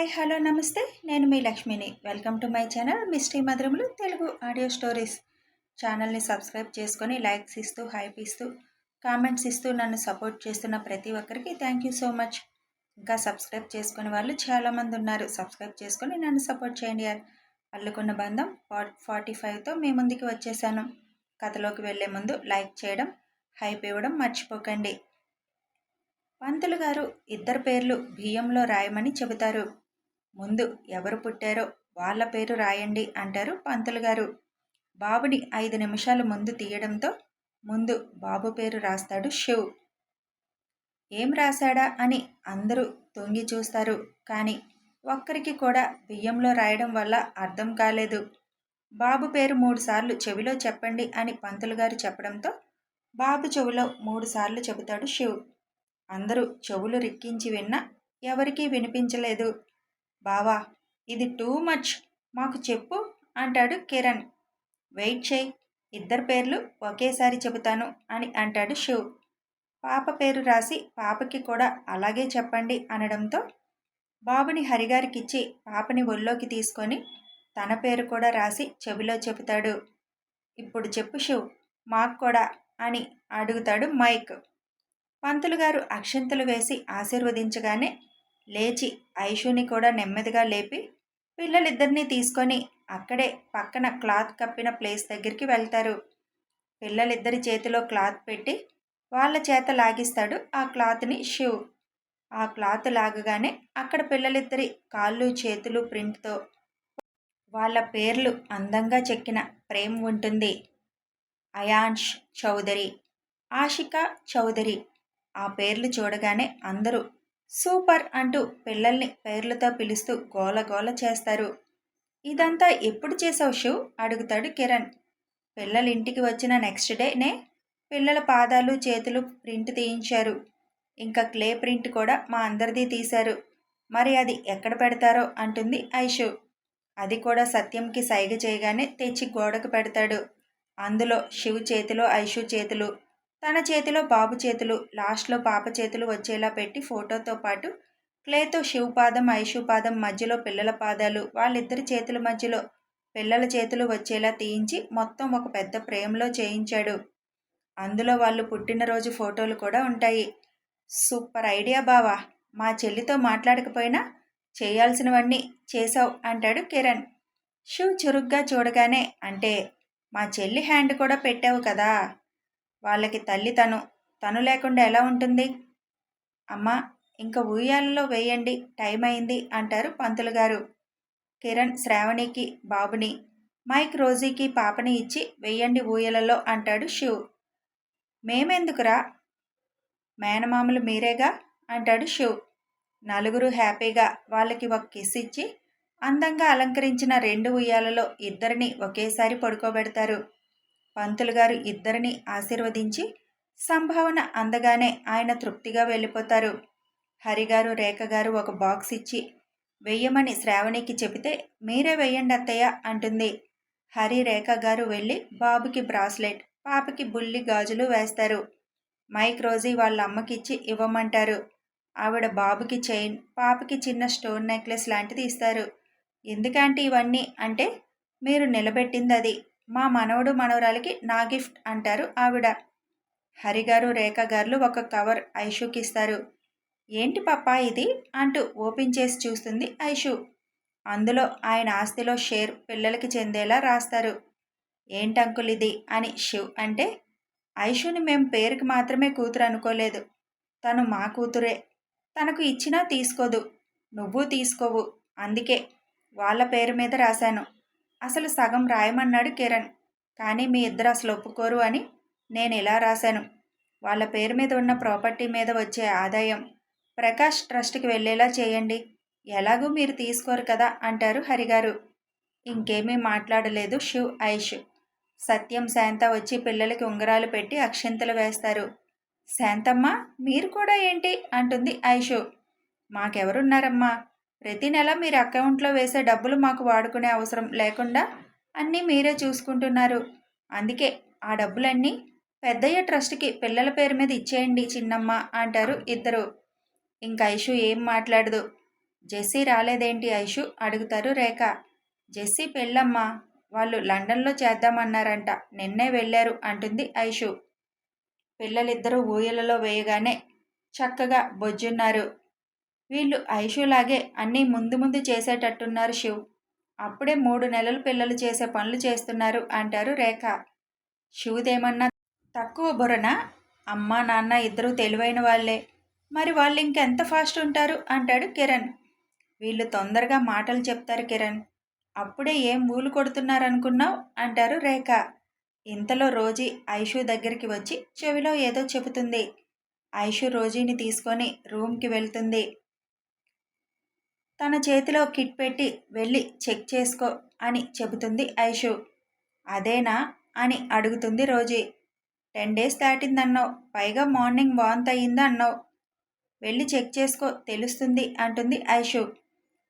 Hi hello నమస్తే. నేను మీ లక్ష్మిని. Welcome to my channel mystery మధురములు తెలుగు ఆడియో స్టోరీస్. ఛానల్ని సబ్స్క్రైబ్ చేసుకొని లైక్స్ ఇస్తూ హైప్ ఇస్తూ కామెంట్స్ ఇస్తూ నన్ను సపోర్ట్ చేస్తున్న ప్రతి ఒక్కరికి థ్యాంక్ యూ సో మచ్. ఇంకా సబ్స్క్రైబ్ చేసుకునే వాళ్ళు చాలామంది ఉన్నారు. సబ్స్క్రైబ్ చేసుకొని నన్ను సపోర్ట్ చేయండి. అల్లుకున్న బంధం పార్ట్ 45తో మీ ముందుకి వచ్చేసాను. కథలోకి వెళ్లే ముందు లైక్ చేయడం, హైప్ ఇవ్వడం మర్చిపోకండి. పంతులు గారు ఇద్దరు పేర్లు బియ్యంలో రాయమని చెబుతారు. ముందు ఎవరు పుట్టారో వాళ్ళ పేరు రాయండి అంటారు పంతులు గారు. బాబుని 5 నిమిషాలు ముందు తీయడంతో ముందు బాబు పేరు రాస్తాడు శివ్. ఏం రాశాడా అని అందరూ తొంగి చూస్తారు. కానీ ఒక్కరికి కూడా బియ్యంలో రాయడం వల్ల అర్థం కాలేదు. బాబు పేరు 3 సార్లు చెవిలో చెప్పండి అని పంతులు గారు చెప్పడంతో బాబు చెవిలో 3 సార్లు చెబుతాడు శివ్. అందరూ చెవులు రిక్కించి విన్నా ఎవరికీ వినిపించలేదు. బావా, ఇది టూ మచ్, మాకు చెప్పు అంటాడు కిరణ్. వెయిట్ చేయి, ఇద్దరు పేర్లు ఒకేసారి చెబుతాను అని అంటాడు శివ్. పాప పేరు రాసి పాపకి కూడా అలాగే చెప్పండి అనడంతో బాబుని హరిగారికిచ్చి పాపని ఒళ్ళోకి తీసుకొని తన పేరు కూడా రాసి చెవిలో చెబుతాడు. ఇప్పుడు చెప్పు శివ్, మాకు కూడా అని అడుగుతాడు మైక్. పంతులు గారు అక్షంతలు వేసి ఆశీర్వదించగానే లేచి ఐషుని కూడా నెమ్మదిగా లేపి పిల్లలిద్దరినీ తీసుకొని అక్కడే పక్కన క్లాత్ కప్పిన ప్లేస్ దగ్గరికి వెళ్తారు. పిల్లలిద్దరి చేతిలో క్లాత్ పెట్టి వాళ్ళ చేత లాగిస్తాడు ఆ క్లాత్ని శివ్. ఆ క్లాత్ లాగగానే అక్కడ పిల్లలిద్దరి కాళ్ళు చేతులు ప్రింట్తో వాళ్ళ పేర్లు అందంగా చెక్కిన ఫ్రేమ్ ఉంటుంది. అయాన్ష్ చౌదరి, ఆషికా చౌదరి. ఆ పేర్లు చూడగానే అందరూ సూపర్ అంటూ పిల్లల్ని పేర్లతో పిలుస్తూ గోల చేస్తారు. ఇదంతా ఎప్పుడు చేసావు శివ్ అడుగుతాడు కిరణ్. పిల్లలు ఇంటికి వచ్చిన నెక్స్ట్ డేనే పిల్లల పాదాలు చేతులు ప్రింట్ తీయించారు. ఇంకా క్లే ప్రింట్ కూడా మా అందరిది తీశారు. మరి అది ఎక్కడ పెడతారో అంటుంది ఐషు. అది కూడా సత్యంకి సైగ చేయగానే తెచ్చి గోడకు పెడతాడు. అందులో శివ్ చేతిలో ఐషు చేతులు, తన చేతిలో బాబు చేతులు, లాస్ట్లో పాప చేతులు వచ్చేలా పెట్టి ఫోటోతో పాటు క్లేతో శివ్ పాదం ఐషు పాదం మధ్యలో పిల్లల పాదాలు, వాళ్ళిద్దరి చేతుల మధ్యలో పిల్లల చేతులు వచ్చేలా తీయించి మొత్తం ఒక పెద్ద ఫ్రేమ్లో చేయించాడు. అందులో వాళ్ళు పుట్టినరోజు ఫోటోలు కూడా ఉంటాయి. సూపర్ ఐడియా బావా, మా చెల్లితో మాట్లాడకపోయినా చేయాల్సినవన్నీ చేసావు అంటాడు కిరణ్. శివ్ చురుగ్గా చూడగానే, అంటే మా చెల్లి హ్యాండ్ కూడా పెట్టావు కదా, వాళ్ళకి తల్లి తను లేకుండా ఎలా ఉంటుంది? అమ్మా, ఇంకా ఉయ్యాలలో వేయండి, టైం అయింది అంటారు పంతులు గారు. కిరణ్ శ్రావణికి బాబుని, మైక్ రోజీకి పాపని ఇచ్చి వెయ్యండి ఊయలలో అంటాడు శివ్. మేమెందుకురా, మేనమామలు మీరేగా అంటాడు శివ్. నలుగురు హ్యాపీగా వాళ్ళకి ఒక కిస్ ఇచ్చి అందంగా అలంకరించిన 2 ఉయ్యాలలో ఇద్దరిని ఒకేసారి పడుకోబెడతారు. పంతులు గారు ఇద్దరిని ఆశీర్వదించి సంభావన అందగానే ఆయన తృప్తిగా వెళ్ళిపోతారు. హరిగారు రేఖగారు ఒక బాక్స్ ఇచ్చి వెయ్యమని శ్రావణికి చెబితే మీరే వెయ్యండి అత్తయ్య అంటుంది. హరి రేఖ గారు వెళ్ళి బాబుకి బ్రాస్లెట్, పాపకి బుల్లి గాజులు వేస్తారు. మైక్ రోజీ వాళ్ళ అమ్మకిచ్చి ఇవ్వమంటారు. ఆవిడ బాబుకి చైన్, పాపకి చిన్న స్టోన్ నెక్లెస్ లాంటిది ఇస్తారు. ఎందుకంటే ఇవన్నీ అంటే మీరు నిలబెట్టింది అది, మా మనవడు మనవరాలికి నా గిఫ్ట్ అంటారు ఆవిడ. హరిగారు రేఖ గారు ఒక కవర్ ఐషుకి ఇస్తారు. ఏంటి పప్పా ఇది అంటూ ఓపెన్ చేసి చూస్తుంది ఐషు. అందులో ఆయన ఆస్తిలో షేర్ పిల్లలకి చెందేలా రాస్తారు. ఏంటంకుల్ ఇది అని శివ్ అంటే, ఐషుని మేం పేరుకి మాత్రమే కూతురు అనుకోలేదు, తను మా కూతురే, తనకు ఇచ్చినా తీసుకోదు, నువ్వు తీసుకోవు, అందుకే వాళ్ళ పేరు మీద రాశాను. అసలు సగం రాయమన్నాడు కిరణ్, కానీ మీ ఇద్దరు అసలు ఒప్పుకోరు అని నేను ఇలా రాశాను. వాళ్ళ పేరు మీద ఉన్న ప్రాపర్టీ మీద వచ్చే ఆదాయం ప్రకాష్ ట్రస్ట్కి వెళ్ళేలా చేయండి, ఎలాగూ మీరు తీసుకోరు కదా అంటారు హరిగారు. ఇంకేమీ మాట్లాడలేదు శివ్ ఐష్. సత్యం శాంత వచ్చి పిల్లలకి ఉంగరాలు పెట్టి అక్షింతలు వేస్తారు. శాంతమ్మ, మీరు కూడా ఏంటి అంటుంది ఐషు. మాకెవరున్నారమ్మా, ప్రతి నెల మీరు అకౌంట్లో వేసే డబ్బులు మాకు వాడుకునే అవసరం లేకుండా అన్నీ మీరే చూసుకుంటున్నారు, అందుకే ఆ డబ్బులన్నీ పెద్దయ్య ట్రస్ట్కి పిల్లల పేరు మీద ఇచ్చేయండి చిన్నమ్మ అంటారు ఇద్దరు. ఇంక ఐషు ఏం మాట్లాడదు. జెస్సీ రాలేదేంటి ఐషు అడుగుతారు రేఖ. జెస్సీ పెళ్ళమ్మా, వాళ్ళు లండన్లో చేద్దామన్నారంట, నిన్నే వెళ్ళారు అంటుంది ఐషు. పిల్లలిద్దరూ ఊయలలో వేయగానే చక్కగా బొజ్జున్నారు. వీళ్ళు ఐషులాగే అన్నీ ముందు ముందు చేసేటట్టున్నారు శివ్. అప్పుడే 3 నెలలు పిల్లలు చేసే పనులు చేస్తున్నారు అంటారు రేఖ. శివుదేమన్నా తక్కువ బుర్రనా? అమ్మా నాన్న ఇద్దరూ తెలివైన వాళ్ళే, మరి వాళ్ళు ఇంకెంత ఫాస్ట్ ఉంటారు అంటాడు కిరణ్. వీళ్ళు తొందరగా మాటలు చెప్తారు కిరణ్. అప్పుడే ఏం ఊలు కొడుతున్నారనుకున్నావు అంటారు రేఖ. ఇంతలో రోజీ ఐషు దగ్గరికి వచ్చి చెవిలో ఏదో చెబుతుంది. ఐషు రోజీని తీసుకొని రూమ్కి వెళ్తుంది. తన చేతిలో కిట్ పెట్టి వెళ్ళి చెక్ చేసుకో అని చెబుతుంది ఐషు. అదేనా అని అడుగుతుంది రోజీ. 10 డేస్ దాటిందన్నావు, పైగా మార్నింగ్ వాంత్ అయ్యింది అన్నావు. వెళ్ళి చెక్ చేసుకో తెలుస్తుంది అంటుంది ఐషు.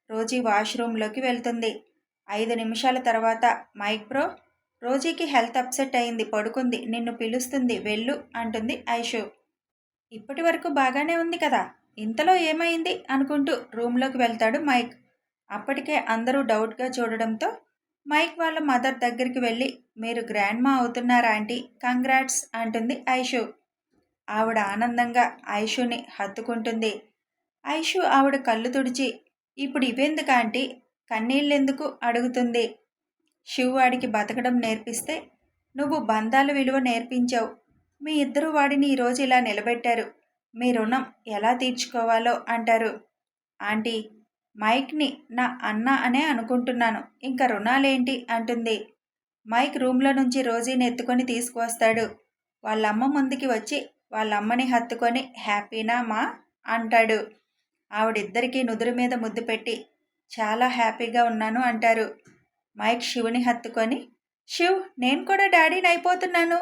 రోజీ వాష్రూమ్లోకి వెళ్తుంది. 5 నిమిషాల తర్వాత మైక్ బ్రో, రోజీకి హెల్త్ అప్సెట్ అయింది, పడుకుంది, నిన్ను పిలుస్తుంది వెళ్ళు అంటుంది ఐషు. ఇప్పటి వరకు బాగానే ఉంది కదా, ఇంతలో ఏమైంది అనుకుంటూ రూమ్లోకి వెళ్తాడు మైక్. అప్పటికే అందరూ డౌట్గా చూడడంతో మైక్ వాళ్ళ మదర్ దగ్గరికి వెళ్ళి, మీరు గ్రాండ్ మా అవుతున్నారా ఆంటీ, కంగ్రాట్స్ అంటుంది ఐషు. ఆవిడ ఆనందంగా ఐషుని హత్తుకుంటుంది. ఐషు ఆవిడ కళ్ళు తుడిచి, ఇప్పుడు ఇవెందుకు ఆంటీ, కన్నీళ్ళెందుకు అడుగుతుంది. శివ్ వాడికి బతకడం నేర్పిస్తే నువ్వు బంధాల విలువ నేర్పించావు. మీ ఇద్దరు వాడిని ఈరోజు ఇలా నిలబెట్టారు, మీ రుణం ఎలా తీర్చుకోవాలో అంటారు. ఆంటీ, మైక్ని నా అన్న అనే అనుకుంటున్నాను, ఇంకా రుణాలేంటి అంటుంది. మైక్ రూమ్లో నుంచి రోజీని ఎత్తుకొని తీసుకువస్తాడు. వాళ్ళమ్మ ముందుకి వచ్చి వాళ్ళమ్మని హత్తుకొని హ్యాపీనా మా అంటాడు. ఆవిడిద్దరికీ నుదురు మీద ముద్దు పెట్టి చాలా హ్యాపీగా ఉన్నాను అంటారు. మైక్ శివుని హత్తుకొని, శివ్ నేను కూడా డాడీని అయిపోతున్నాను,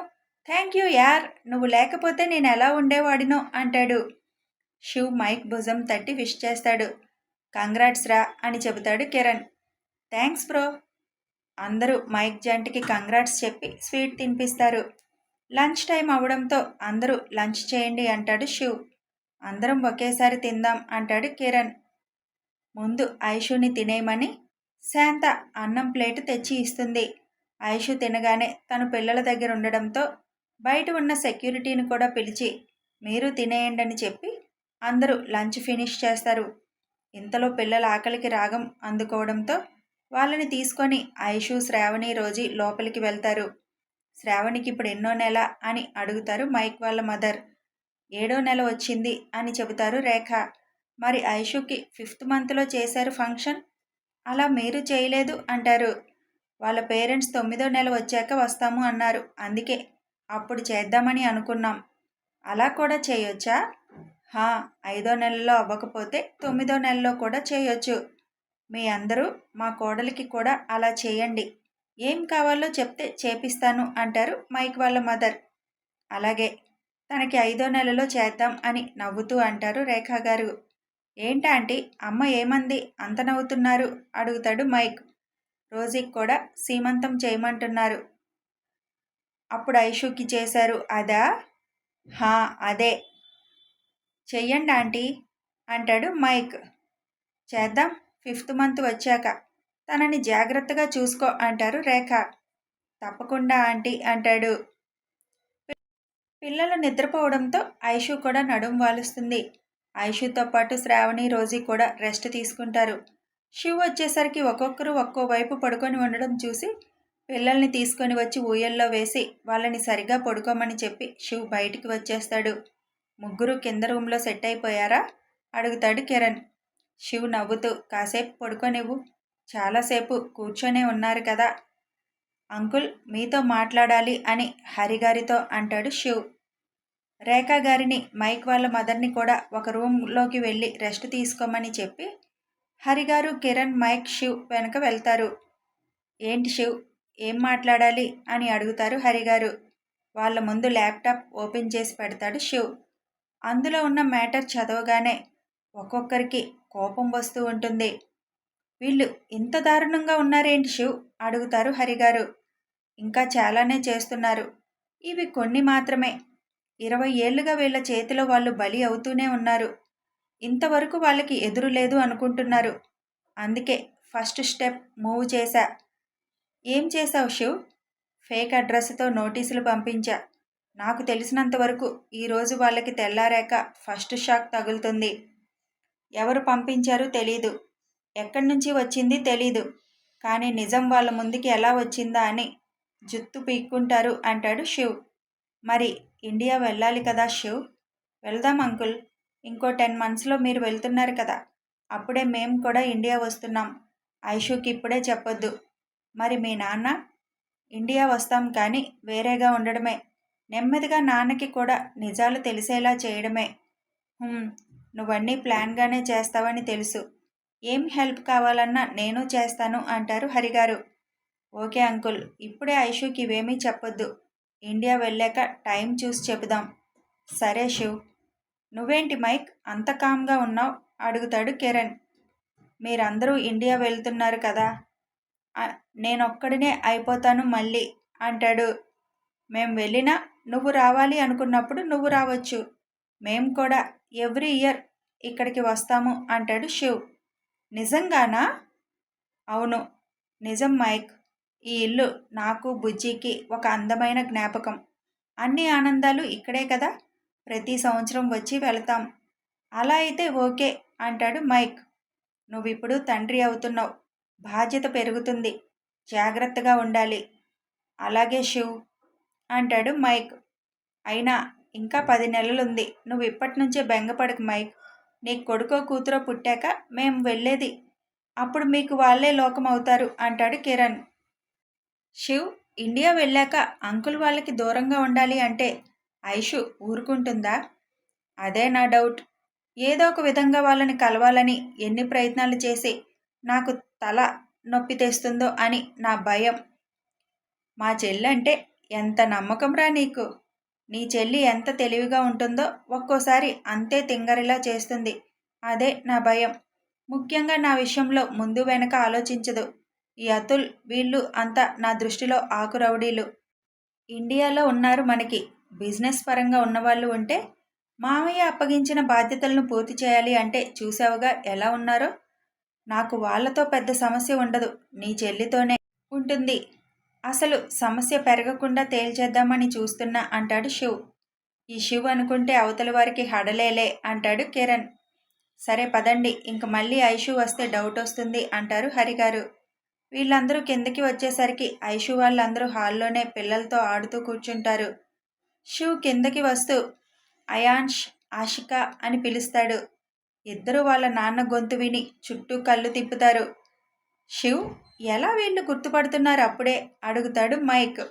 థ్యాంక్ యూ యార్, నువ్వు లేకపోతే నేను ఎలా ఉండేవాడినో అంటాడు. శివ్ మైక్ భుజం తట్టి విష్ చేస్తాడు. కంగ్రాట్స్ రా అని చెబుతాడు కిరణ్. Thanks bro. అందరూ మైక్ జంటకి కంగ్రాట్స్ చెప్పి స్వీట్ తినిపిస్తారు. లంచ్ టైం అవడంతో అందరూ లంచ్ చేయండి అంటాడు శివ్. అందరం ఒకేసారి తిందాం అంటాడు కిరణ్. ముందు ఐషుని తినేయమని శాంత అన్నం ప్లేటు తెచ్చి ఇస్తుంది. ఐషు తినగానే తను పిల్లల దగ్గర ఉండడంతో బయట ఉన్న సెక్యూరిటీని కూడా పిలిచి మీరు తినేయండి అని చెప్పి అందరూ లంచ్ ఫినిష్ చేస్తారు. ఇంతలో పిల్లల ఆకలికి రాగం అందుకోవడంతో వాళ్ళని తీసుకొని ఐషు, శ్రావణి, రోజీ లోపలికి వెళ్తారు. శ్రావణికి ఇప్పుడు ఎన్నో నెల అని అడుగుతారు మైక్ వాళ్ళ మదర్. 7వ నెల వచ్చింది అని చెబుతారు రేఖ. మరి ఐషుకి 5th మంత్లో చేశారు ఫంక్షన్, అలా మీరు చేయలేదు అంటారు. వాళ్ళ పేరెంట్స్ 9వ నెల వచ్చాక వస్తాము అన్నారు, అందుకే అప్పుడు చేద్దామని అనుకున్నాం. అలా కూడా చేయొచ్చా? 5వ నెలలో అవ్వకపోతే 9వ నెలలో కూడా చేయొచ్చు. మీ అందరూ మా కోడలికి కూడా అలా చేయండి, ఏం కావాలో చెప్తే చేపిస్తాను అంటారు మైక్ వాళ్ళ మదర్. అలాగే, తనకి 5వ నెలలో చేద్దాం అని నవ్వుతూ అంటారు రేఖా గారు. ఏంటంటే అమ్మ ఏమంది అంత నవ్వుతున్నారు అడుగుతాడు మైక్. రోజీకి కూడా సీమంతం చేయమంటున్నారు, అప్పుడు ఐషుకి చేశారు అదా? అదే చెయ్యండి ఆంటీ అంటాడు మైక్. చేద్దాం, 5th మంత్ వచ్చాక, తనని జాగ్రత్తగా చూసుకో అంటారు రేఖ. తప్పకుండా ఆంటీ అంటాడు. పిల్లలు నిద్రపోవడంతో ఐషు కూడా నడుం వాలుస్తుంది. ఐషుతో పాటు శ్రావణి, రోజీ కూడా రెస్ట్ తీసుకుంటారు. శివ్ వచ్చేసరికి ఒక్కొక్కరు ఒక్కో వైపు పడుకొని ఉండడం చూసి పిల్లల్ని తీసుకొని వచ్చి ఊయల్లో వేసి వాళ్ళని సరిగా పడుకోమని చెప్పి శివ్ బయటికి వచ్చేస్తాడు. ముగ్గురు కింద రూమ్లో సెట్ అయిపోయారా అడుగుతాడు కిరణ్. శివ్ నవ్వుతూ, కాసేపు పడుకోనివ్వు, చాలాసేపు కూర్చొనే ఉన్నారు కదా అంకుల్, మీతో మాట్లాడాలి అని హరిగారితో అంటాడు శివ్. రేఖా గారిని, మైక్ వాళ్ళ మదర్ని కూడా ఒక రూమ్లోకి వెళ్ళి రెస్ట్ తీసుకోమని చెప్పి హరిగారు, కిరణ్, మైక్, శివ్ వెనక వెళ్తారు. ఏంటి శివ్, ఏం మాట్లాడాలి అని అడుగుతారు హరిగారు. వాళ్ళ ముందు ల్యాప్టాప్ ఓపెన్ చేసి పెడతాడు శివ్. అందులో ఉన్న మ్యాటర్ చదవగానే ఒక్కొక్కరికి కోపం వస్తూ ఉంటుంది. వీళ్ళు ఇంత దారుణంగా ఉన్నారేంటి శివ్ అడుగుతారు హరిగారు. ఇంకా చాలానే చేస్తున్నారు, ఇవి కొన్ని మాత్రమే. 20 ఏళ్లుగా వీళ్ళ చేతిలో వాళ్ళు బలి అవుతూనే ఉన్నారు. ఇంతవరకు వాళ్ళకి ఎదురు లేదు అనుకుంటున్నారు. అందుకే ఫస్ట్ స్టెప్ మూవ్ చేశా. ఏం చేశావు శివ్? ఫేక్ అడ్రస్తో నోటీసులు పంపించా. నాకు తెలిసినంత వరకు ఈరోజు వాళ్ళకి తెల్లారాక ఫస్ట్ షాక్ తగులుతుంది. ఎవరు పంపించారో తెలీదు, ఎక్కడి నుంచి వచ్చింది తెలీదు, కానీ నిజం వాళ్ళ ముందుకి ఎలా వచ్చిందా అని జుత్తు పీక్కుంటారు అంటాడు శివ్. మరి ఇండియా వెళ్ళాలి కదా శివ్? వెళ్దాం అంకుల్. ఇంకో 10 మంత్స్లో మీరు వెళ్తున్నారు కదా, అప్పుడే మేము కూడా ఇండియా వస్తున్నాం. ఐషుకి ఇప్పుడే చెప్పొద్దు. మరి మీ నాన్న? ఇండియా వస్తాం కానీ వేరేగా ఉండడమే. నెమ్మదిగా నాన్నకి కూడా నిజాలు తెలిసేలా చేయడమే. నువ్వన్నీ ప్లాన్గానే చేస్తావని తెలుసు. ఏం హెల్ప్ కావాలన్నా నేను చేస్తాను అంటారు హరిగారు. ఓకే అంకుల్, ఇప్పుడే ఐషుకి ఇవేమీ చెప్పొద్దు. ఇండియా వెళ్ళాక టైం చూసి చెబుదాం. సరే శివ్. నువ్వేంటి మైక్ అంత కామ్గా ఉన్నావు అడుగుతాడు కిరణ్. మీరందరూ ఇండియా వెళ్తున్నారు కదా, నేనొక్కడినే అయిపోతాను మళ్ళీ అంటాడు. మేం వెళ్ళినా నువ్వు రావాలి అనుకున్నప్పుడు నువ్వు రావచ్చు. మేం కూడా ఎవ్రీ ఇయర్ ఇక్కడికి వస్తాము అంటాడు శివ్. నిజంగానా? అవును, నిజం మైక్. ఈ ఇల్లు నాకు బుజ్జికి ఒక అందమైన జ్ఞాపకం. అన్ని ఆనందాలు ఇక్కడే కదా, ప్రతి సంవత్సరం వచ్చి వెళతాం. అలా అయితే ఓకే అంటాడు మైక్. నువ్విప్పుడు తండ్రి అవుతున్నావు, బాధ్యత పెరుగుతుంది, జాగ్రత్తగా ఉండాలి. అలాగే శివ్ అంటాడు మైక్. అయినా ఇంకా 10 నెలలుంది. నువ్వు ఇప్పటి నుంచే బెంగపడకు మైక్. నీ కొడుకో కూతురో పుట్టాక మేం వెళ్ళేది, అప్పుడు మీకు వాళ్ళే లోకం అవుతారు అంటాడు కిరణ్. శివ్, ఇండియా వెళ్ళాక అంకుల్ వాళ్ళకి దూరంగా ఉండాలి అంటే ఐషు ఊరుకుంటుందా? అదే నా డౌట్. ఏదో ఒక విధంగా వాళ్ళని కలవాలని ఎన్ని ప్రయత్నాలు చేసి నాకు తల నొప్పి తెస్తుందో అని నా భయం. మా చెల్లి అంటే ఎంత నమ్మకంరా నీకు? నీ చెల్లి ఎంత తెలివిగా ఉంటుందో ఒక్కోసారి అంతే తింగరిలా చేస్తుంది. అదే నా భయం. ముఖ్యంగా నా విషయంలో ముందు వెనక ఆలోచించదు. ఈ అతుల్ వీళ్ళు అంతా నా దృష్టిలో ఆకురౌడీలు. ఇండియాలో ఉన్నారు మనకి బిజినెస్ పరంగా ఉన్నవాళ్ళు ఉంటే, మామయ్య అప్పగించిన బాధ్యతలను పూర్తి చేయాలి అంటే చూసావుగా ఎలా ఉన్నారో. నాకు వాళ్ళతో పెద్ద సమస్య ఉండదు, నీ చెల్లితోనే ఉంటుంది. అసలు సమస్య పెరగకుండా తేల్చేద్దామని చూస్తున్నా అంటాడు శివ్. ఈ శివ్ అనుకుంటే అవతల వారికి హడలేలే అంటాడు కిరణ్. సరే పదండి, ఇంక మళ్ళీ ఐషు వస్తే డౌట్ వస్తుంది అంటారు హరిగారు. వీళ్ళందరూ కిందకి వచ్చేసరికి ఐషు వాళ్ళందరూ హాల్లోనే పిల్లలతో ఆడుతూ కూర్చుంటారు. శివ్ కిందకి వస్తూ అయాన్ష్, ఆషిక అని పిలుస్తాడు. ఇద్దరూ వాళ్ళ నాన్న గొంతు విని చుట్టూ కళ్ళు తిప్పుతారు. శివ్, ఎలా వీళ్ళు గుర్తుపడుతున్నారు అప్పుడే అడుగుతాడు మైక్.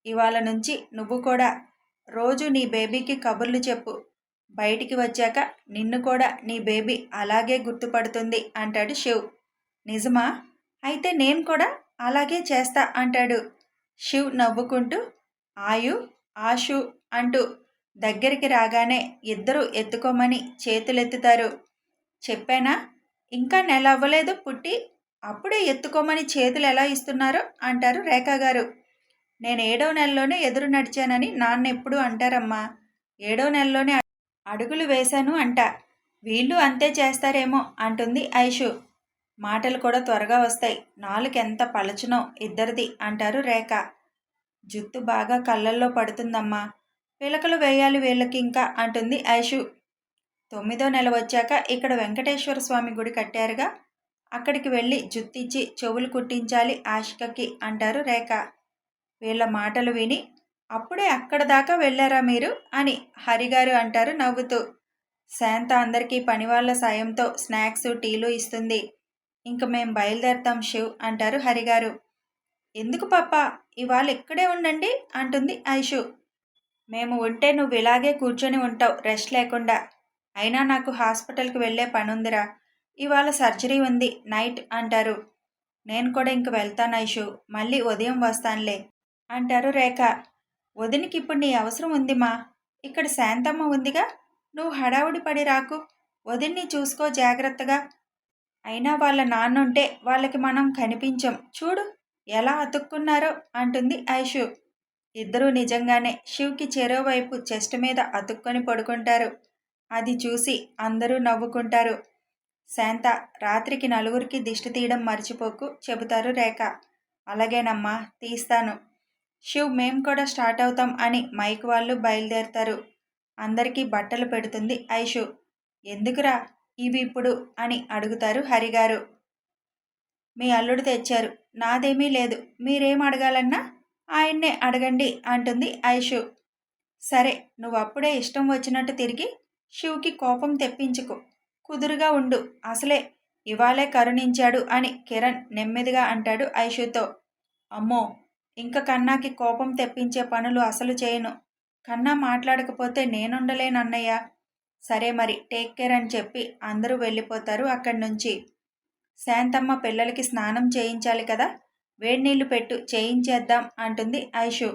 ఇవాళ నుంచి నువ్వు కూడా రోజు నీ బేబీకి కబుర్లు చెప్పు. బయటికి వచ్చాక నిన్ను కూడా నీ బేబీ అలాగే గుర్తుపడుతుంది అంటాడు శివ్. నిజమా? అయితే నేను కూడా అలాగే చేస్తా అంటాడు. శివ్ నవ్వుకుంటూ ఆయు, ఆషు అంటూ దగ్గరికి రాగానే ఇద్దరూ ఎత్తుకోమని చేతులెత్తుతారు. చెప్పానా, ఇంకా నెల అవ్వలేదు పుట్టి, అప్పుడే ఎత్తుకోమని చేతులు ఎలా ఇస్తున్నారో అంటారు రేఖా గారు. నేను 7వ నెలలోనే ఎదురు నడిచానని నాన్న ఎప్పుడు అంటారమ్మా. 7వ నెలలోనే అడుగులు వేశాను అంట. వీళ్ళు అంతే చేస్తారేమో అంటుంది ఐషు. మాటలు కూడా త్వరగా వస్తాయి, నాలుకెంత పలచునో ఇద్దరిది అంటారు రేఖ. జుత్తు బాగా కళ్ళల్లో పడుతుందమ్మా, పిలకలు వేయాలి వీళ్ళకి ఇంకా అంటుంది ఐషు. 9వ నెల వచ్చాక ఇక్కడ వెంకటేశ్వర స్వామి గుడి కట్టారుగా, అక్కడికి వెళ్ళి జుత్తిచ్చి చెవులు కుట్టించాలి ఆషికకి అంటారు రేఖ. వీళ్ళ మాటలు విని అప్పుడే అక్కడ దాకా వెళ్ళారా మీరు అని హరిగారు అంటారు నవ్వుతూ. శాంత అందరికీ పనివాళ్ల సాయంతో స్నాక్స్ టీలు ఇస్తుంది. ఇంక మేం బయలుదేరతాం శివ్ అంటారు హరిగారు. ఎందుకు పాప, ఇవాళ ఇక్కడే ఉండండి అంటుంది ఐషు. మేము ఉంటే నువ్వు ఇలాగే కూర్చొని ఉంటావు రెస్ట్ లేకుండా. అయినా నాకు హాస్పిటల్కి వెళ్ళే పనుందిరా, ఇవాళ సర్జరీ ఉంది నైట్ అంటారు. నేను కూడా ఇంక వెళ్తాను ఐషు, మళ్ళీ ఉదయం వస్తానులే అంటారు రేఖ. వదినికి ఇప్పుడు నీ అవసరం ఉంది మా, ఇక్కడ శాంతమ్మ ఉందిగా, నువ్వు హడావుడి పడి రాకు, వదిన్ని చూసుకో జాగ్రత్తగా. అయినా వాళ్ళ నాన్నుంటే వాళ్ళకి మనం కనిపించం, చూడు ఎలా అతుక్కున్నారో అంటుంది ఐషు. ఇద్దరూ నిజంగానే శివ్కి చెరోవైపు చెస్ట్ మీద అతుక్కొని పడుకుంటారు. అది చూసి అందరూ నవ్వుకుంటారు. శాంత, రాత్రికి నలుగురికి దిష్టి తీయడం మర్చిపోకు చెబుతారు రేఖ. అలాగేనమ్మా, తీస్తాను. శివ్, మేం కూడా స్టార్ట్ అవుతాం అని మైక్ వాళ్ళు బయలుదేరతారు. అందరికీ బట్టలు పెడుతుంది ఐషు. ఎందుకురా ఇవి ఇప్పుడు అని అడుగుతారు హరిగారు. మీ అల్లుడు తెచ్చారు, నాదేమీ లేదు. మీరేం అడగాలన్నా ఆయన్నే అడగండి అంటుంది ఐషు. సరే, నువ్వప్పుడే ఇష్టం వచ్చినట్టు తిరిగి శివ్కి కోపం తెప్పించుకో. కుదురుగా ఉండు. అసలే ఇవాళే కరుణించాడు అని కిరణ్ నెమ్మదిగా అంటాడు ఐషుతో. అమ్మో, ఇంక కన్నాకి కోపం తెప్పించే పనులు అసలు చేయను. కన్నా మాట్లాడకపోతే నేనుండలేనన్నయ్య. సరే మరి, టేక్ కేర్ అని చెప్పి అందరూ వెళ్ళిపోతారు అక్కడి నుంచి. శాంతమ్మ, పిల్లలకి స్నానం చేయించాలి కదా, వేడినీళ్లు పెట్టు, చేయించేద్దాం అంటుంది ఐషు.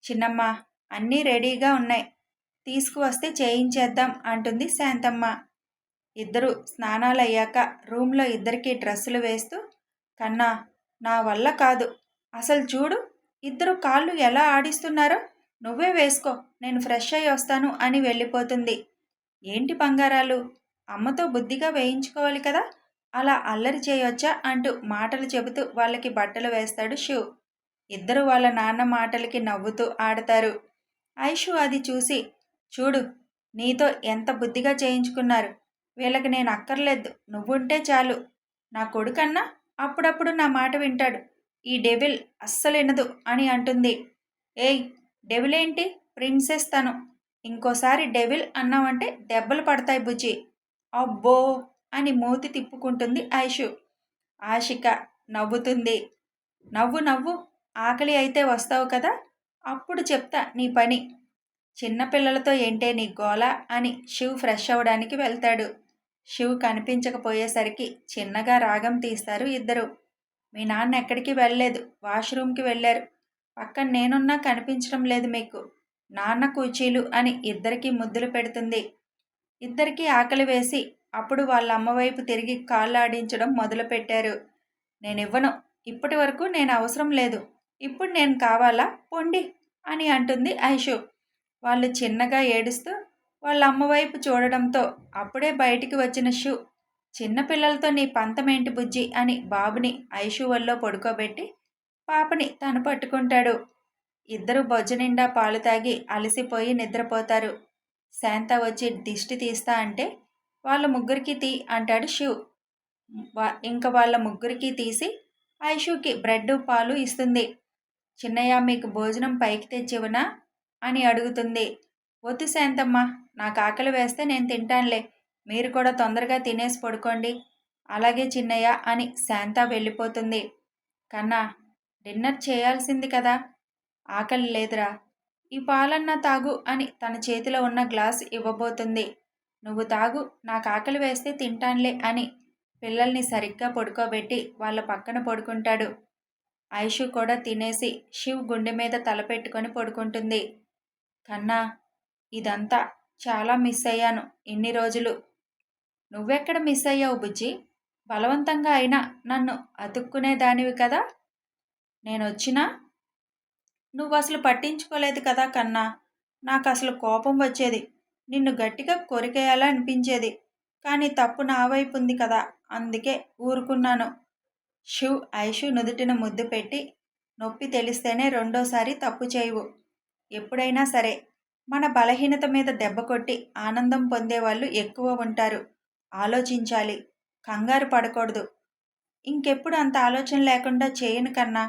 చిన్నమ్మ, అన్నీ రెడీగా ఉన్నాయి, తీసుకువస్తే చేయించేద్దాం అంటుంది శాంతమ్మ. ఇద్దరు స్నానాలయ్యాక రూమ్లో ఇద్దరికి డ్రెస్సులు వేస్తూ, కన్నా, నా వల్ల కాదు. అసలు చూడు, ఇద్దరు కాళ్ళు ఎలా ఆడిస్తున్నారో. నువ్వే వేసుకో, నేను ఫ్రెష్ అయ్యి వస్తాను అని వెళ్ళిపోతుంది. ఏంటి బంగారాలు, అమ్మతో బుద్ధిగా వేయించుకోవాలి కదా, అలా అల్లరి చేయొచ్చా అంటూ మాటలు చెబుతూ వాళ్ళకి బట్టలు వేస్తాడు శివ్. ఇద్దరు వాళ్ళ నాన్న మాటలకి నవ్వుతూ ఆడతారు. ఐషు అది చూసి, చూడు, నీతో ఎంత బుద్ధిగా చేయించుకున్నారు. వీళ్ళకి నేను అక్కర్లేదు, నువ్వుంటే చాలు. నా కొడుకన్నా అప్పుడప్పుడు నా మాట వింటాడు. ఈ డెవిల్ అస్సలు వినదు అని అంటుంది. ఏయ్, డెవిల్ ఏంటి, ప్రిన్సెస్ తను. ఇంకోసారి డెవిల్ అన్నావంటే దెబ్బలు పడతాయి బుజ్జి. అబ్బో అని మూతి తిప్పుకుంటుంది ఐషు. ఆశిక నవ్వుతుంది. నవ్వు నవ్వు, ఆకలి అయితే వస్తావు కదా, అప్పుడు చెప్తా నీ పని. చిన్నపిల్లలతో ఏంటే నీ గోల అని శివ్ ఫ్రెష్ అవ్వడానికి వెళ్తాడు. శివ్ కనిపించకపోయేసరికి చిన్నగా రాగం తీస్తారు ఇద్దరు. మీ నాన్న ఎక్కడికి వెళ్ళలేదు, వాష్రూమ్కి వెళ్ళారు. పక్కన నేనున్నా కనిపించడం లేదు మీకు. నాన్న కూచీలు అని ఇద్దరికీ ముద్దులు పెడుతుంది. ఇద్దరికీ ఆకలి వేసి అప్పుడు వాళ్ళ అమ్మవైపు తిరిగి కాళ్ళు ఆడించడం మొదలుపెట్టారు. నేనివ్వను, ఇప్పటి వరకు నేను అవసరం లేదు, ఇప్పుడు నేను కావాలా, పొండి అని అంటుంది ఐషు. వాళ్ళు చిన్నగా ఏడుస్తూ వాళ్ళ అమ్మవైపు చూడడంతో అప్పుడే బయటికి వచ్చిన శివ్, చిన్నపిల్లలతో నీ పంతమేంటి బుజ్జి అని బాబుని ఐషు వల్లో పడుకోబెట్టి పాపని తను పట్టుకుంటాడు. ఇద్దరు బొజ్జ నిండా పాలు తాగి అలసిపోయి నిద్రపోతారు. శాంత వచ్చి దిష్టి తీస్తా అంటే వాళ్ళ ముగ్గురికి తీ అంటాడు శివ్. ఇంక వాళ్ళ ముగ్గురికి తీసి ఐషుకి బ్రెడ్ పాలు ఇస్తుంది. చిన్నయ్య, మీకు భోజనం పైకి తెచ్చివనా అని అడుగుతుంది. వద్దు శాంతమ్మ, నాకు ఆకలి వేస్తే నేను తింటానులే, మీరు కూడా తొందరగా తినేసి పడుకోండి. అలాగే చిన్నయ్య అని శాంత వెళ్ళిపోతుంది. కన్నా, డిన్నర్ చేయాల్సింది కదా, ఆకలి లేదురా, ఈ పాలన్నా తాగు అని తన చేతిలో ఉన్న గ్లాస్ ఇవ్వబోతుంది. నువ్వు తాగు, నాకు ఆకలి వేస్తే తింటానులే అని పిల్లల్ని సరిగ్గా పడుకోబెట్టి వాళ్ళ పక్కన పడుకుంటాడు. ఐషు కూడా తినేసి శివ్ గుండె మీద తలపెట్టుకొని పడుకుంటుంది. కన్నా, ఇదంతా చాలా మిస్ అయ్యాను ఇన్ని రోజులు. నువ్వెక్కడ మిస్ అయ్యావు బుజ్జి, బలవంతంగా అయినా నన్ను అతుక్కునేదానివి కదా. నేనొచ్చినా నువ్వు అసలు పట్టించుకోలేదు కదా కన్నా. నాకు అసలు కోపం వచ్చేది, నిన్ను గట్టిగా కొరికేయాలా అనిపించేది. కానీ తప్పు నా వైపు ఉంది కదా, అందుకే ఊరుకున్నాను. శివ్ ఐషు నుదుటిన ముద్దు పెట్టి, నొప్పి తెలిస్తేనే రెండోసారి తప్పు చేయవు. ఎప్పుడైనా సరే మన బలహీనత మీద దెబ్బ కొట్టి ఆనందం పొందేవాళ్ళు ఎక్కువ ఉంటారు. ఆలోచించాలి, కంగారు పడకూడదు. ఇంకెప్పుడు అంత ఆలోచన లేకుండా చేయను కన్నా.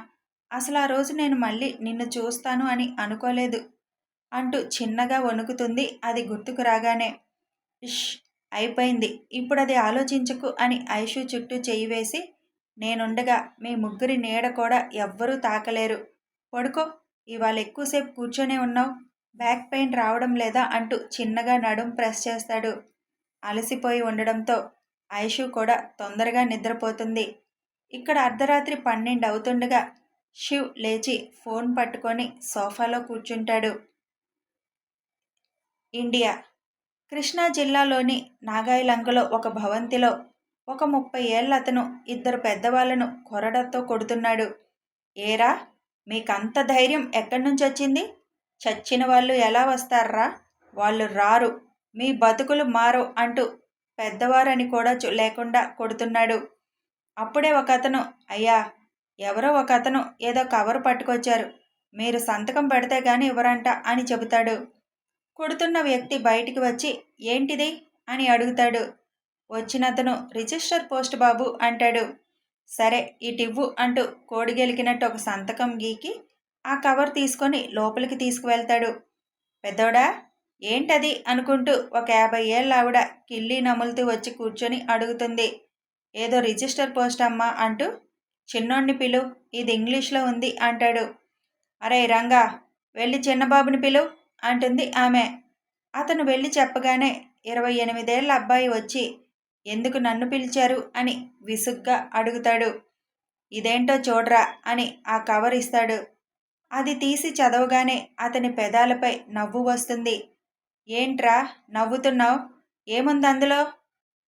అసలు ఆ రోజు నేను మళ్ళీ నిన్ను చూస్తాను అని అనుకోలేదు అంటూ చిన్నగా వణుకుతుంది అది గుర్తుకు రాగానే. ఇష్, అయిపోయింది, ఇప్పుడు అది ఆలోచించకు అని ఐషు చుట్టూ చెయ్యి వేసి, నేనుండగా మీ ముగ్గురి నీడ కూడా ఎవ్వరూ తాకలేరు. పడుకో, ఇవాళ ఎక్కువసేపు కూర్చొనే ఉన్నావు, బ్యాక్ పెయిన్ రావడం లేదా అంటూ చిన్నగా నడుం ప్రెస్ చేస్తాడు. అలసిపోయి ఉండడంతో ఐషు కూడా తొందరగా నిద్రపోతుంది. ఇక్కడ అర్ధరాత్రి 12 అవుతుండగా శివ్ లేచి ఫోన్ పట్టుకొని సోఫాలో కూర్చుంటాడు. ఇండియా, కృష్ణా జిల్లాలోని నాగాయలంకలో ఒక భవంతిలో ఒక 30 ఏళ్ల అతను ఇద్దరు పెద్దవాళ్లను కొరడాతో కొడుతున్నాడు. ఏరా, మీకంత ధైర్యం ఎక్కడి నుంచి వచ్చింది? చచ్చిన వాళ్ళు ఎలా వస్తారా? వాళ్ళు రారు, మీ బతుకులు మారవు అంటూ పెద్దవారని కూడా లేకుండా కొడుతున్నాడు. అప్పుడే ఒకతను, అయ్యా, ఎవరో ఒకతను ఏదో కవర్ పట్టుకొచ్చారు, మీరు సంతకం పెడితే గాని ఇవ్వరంట అని చెబుతాడు. కొడుతున్న వ్యక్తి బయటికి వచ్చి ఏంటిది అని అడుగుతాడు. వచ్చినతను రిజిస్టర్ పోస్ట్ బాబు అంటాడు. సరే ఇటివ్వు అంటూ కోడి గెలికినట్టు ఒక సంతకం గీకి ఆ కవర్ తీసుకొని లోపలికి తీసుకువెళ్తాడు. పెద్దోడా, ఏంటది అనుకుంటూ ఒక 50 ఏళ్ళ ఆవిడ కిళ్ళీ నములుతూ వచ్చి కూర్చొని అడుగుతుంది. ఏదో రిజిస్టర్ పోస్ట్ అమ్మా అంటూ. చిన్నోడిని పిలు, ఇది ఇంగ్లీష్లో ఉంది అంటాడు. అరే రంగా, వెళ్ళి చిన్నబాబుని పిలు అంటుంది ఆమె. అతను వెళ్ళి చెప్పగానే 28 ఏళ్ల అబ్బాయి వచ్చి ఎందుకు నన్ను పిలిచారు అని విసుగ్గా అడుగుతాడు. ఇదేంటో చూడరా అని ఆ కవర్ ఇస్తాడు. అది తీసి చదవగానే అతని పెదాలపై నవ్వు వస్తుంది. ఏంట్రా నవ్వుతున్నావు, ఏముంది అందులో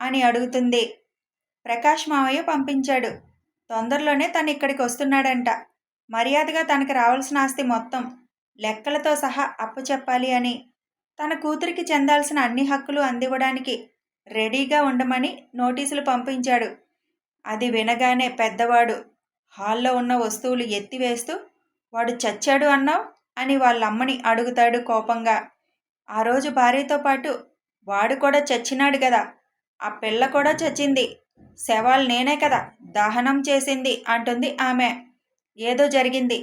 అని అడుగుతుంది. ప్రకాష్ మావయ్య పంపించాడు. తొందరలోనే తను ఇక్కడికి వస్తున్నాడంట. మర్యాదగా తనకి రావాల్సిన ఆస్తి మొత్తం లెక్కలతో సహా అప్పచెప్పాలి అని, తన కూతురికి చెందాల్సిన అన్ని హక్కులు అందివ్వడానికి రెడీగా ఉండమని నోటీసులు పంపించాడు. అది వినగానే పెద్దవాడు హాల్లో ఉన్న వస్తువులు ఎత్తివేస్తూ, వాడు చచ్చాడు అన్నావు అని వాళ్ళమ్మని అడుగుతాడు కోపంగా. ఆ రోజు భార్యతో పాటు వాడు కూడా చచ్చినాడు కదా, ఆ పిల్ల కూడా చచ్చింది, శవాలు నేనే కదా దహనం చేసింది అంటుంది ఆమె. ఏదో జరిగింది,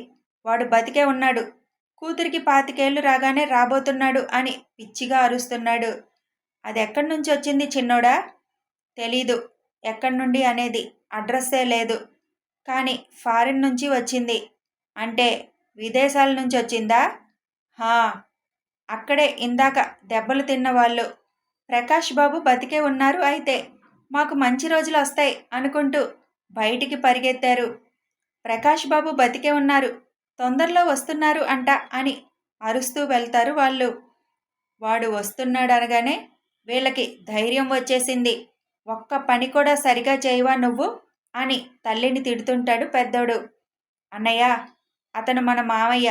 వాడు బతికే ఉన్నాడు, కూతురికి 25 ఏళ్ళు రాగానే రాబోతున్నాడు అని పిచ్చిగా అరుస్తున్నాడు. అది ఎక్కడి నుంచి వచ్చింది చిన్నోడా? తెలీదు, ఎక్కడి నుండి అనేది అడ్రస్సే లేదు, కానీ ఫారిన్ నుంచి వచ్చింది. అంటే విదేశాల నుంచి వచ్చిందా? హా, అక్కడే ఇందాక దెబ్బలు తిన్నవాళ్ళు. ప్రకాష్ బాబు బతికే ఉన్నారు, అయితే మాకు మంచి రోజులు వస్తాయి అనుకుంటూ బయటికి పరిగెత్తారు. ప్రకాష్ బాబు బతికే ఉన్నారు, తొందరలో వస్తున్నారు అంట అని అరుస్తూ వెళ్తారు వాళ్ళు. వాడు వస్తున్నాడు అనగానే వీళ్ళకి ధైర్యం వచ్చేసింది. ఒక్క పని కూడా సరిగా చేయవా నువ్వు అని తల్లిని తిడుతుంటాడు పెద్దోడు. అన్నయ్య, అతను మన మామయ్య,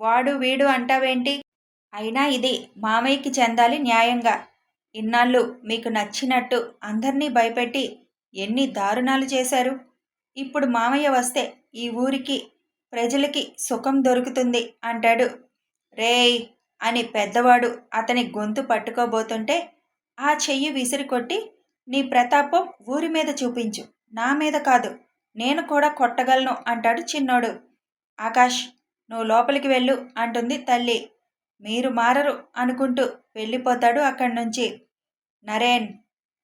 వాడు వీడు అంటావేంటి? అయినా ఇది మామయ్యకి చెందాలి న్యాయంగా. ఇన్నాళ్ళు మీకు నచ్చినట్టు అందరినీ భయపెట్టి ఎన్ని దారుణాలు చేశారు. ఇప్పుడు మామయ్య వస్తే ఈ ఊరికి ప్రజలకి సుఖం దొరుకుతుంది అంటాడు. రేయ్ అని పెద్దవాడు అతని గొంతు పట్టుకోబోతుంటే ఆ చెయ్యి విసిరికొట్టి, నీ ప్రతాపం ఊరి మీద చూపించు, నా మీద కాదు, నేను కూడా కొట్టగలను అంటాడు చిన్నోడు. ఆకాష్, నువ్వు లోపలికి వెళ్ళు అంటుంది తల్లి. మీరు మారరు అనుకుంటూ వెళ్ళిపోతాడు అక్కడి నుంచి. నరేన్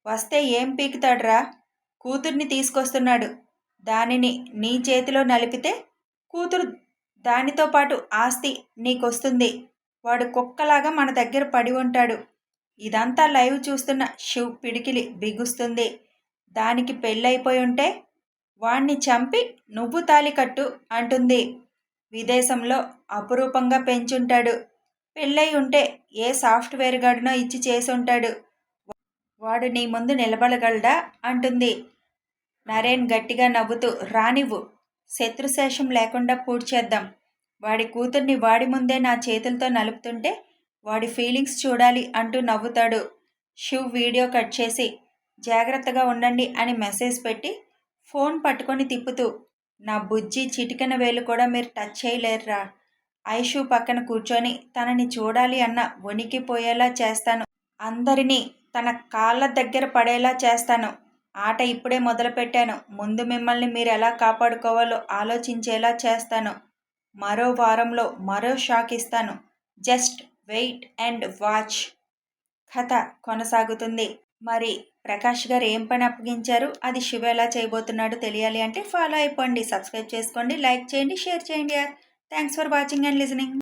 వస్తే ఏం పీకుతాడ్రా, కూతుర్ని తీసుకొస్తున్నాడు, దానిని నీ చేతిలో నలిపితే కూతురు దానితో పాటు ఆస్తి నీకొస్తుంది. వాడు కుక్కలాగా మన దగ్గర పడి ఉంటాడు. ఇదంతా లైవ్ చూస్తున్న శివ్ పిడికిలి బిగుస్తుంది. దానికి పెళ్ళైపోయి ఉంటే వాణ్ణి చంపి నువ్వు తాలి కట్టు అంటుంది. విదేశంలో అపురూపంగా పెంచుంటాడు, పెళ్ళై ఉంటే ఏ సాఫ్ట్వేర్ గాడినో ఇచ్చి చేసి ఉంటాడు, వాడు నీ ముందు నిలబడగలడా అంటుంది. నరేన్ గట్టిగా నవ్వుతూ, రానివ్వు, శత్రుశేషం లేకుండా పూడ్చేద్దాం. వాడి కూతుర్ని వాడి ముందే నా చేతులతో నలుపుతుంటే వాడి ఫీలింగ్స్ చూడాలి అంటూ నవ్వుతాడు. శివ్ వీడియో కట్ చేసి జాగ్రత్తగా ఉండండి అని మెసేజ్ పెట్టి ఫోన్ పట్టుకొని తిప్పుతూ, నా బుజ్జి చిటికెన వేలు కూడా మీరు టచ్ చేయలేరురా. ఐషు పక్కన కూర్చొని తనని చూడాలి అన్న వణికిపోయేలా చేస్తాను, అందరినీ తన కాళ్ళ దగ్గర పడేలా చేస్తాను. ఆట ఇప్పుడే మొదలుపెట్టాను, ముందు మిమ్మల్ని మీరు ఎలా కాపాడుకోవాలో ఆలోచించేలా చేస్తాను. మరో వారంలో మరో షాక్ ఇస్తాను, జస్ట్ వెయిట్ అండ్ వాచ్. కథ కొనసాగుతుంది. మరి ప్రకాష్ గారు ఏం పని అప్పగించారు, అది శివ ఎలా చేయబోతున్నాడో తెలియాలి అంటే ఫాలో అయిపోండి, సబ్స్క్రైబ్ చేసుకోండి, లైక్ చేయండి, షేర్ చేయండి. Thanks for watching and listening.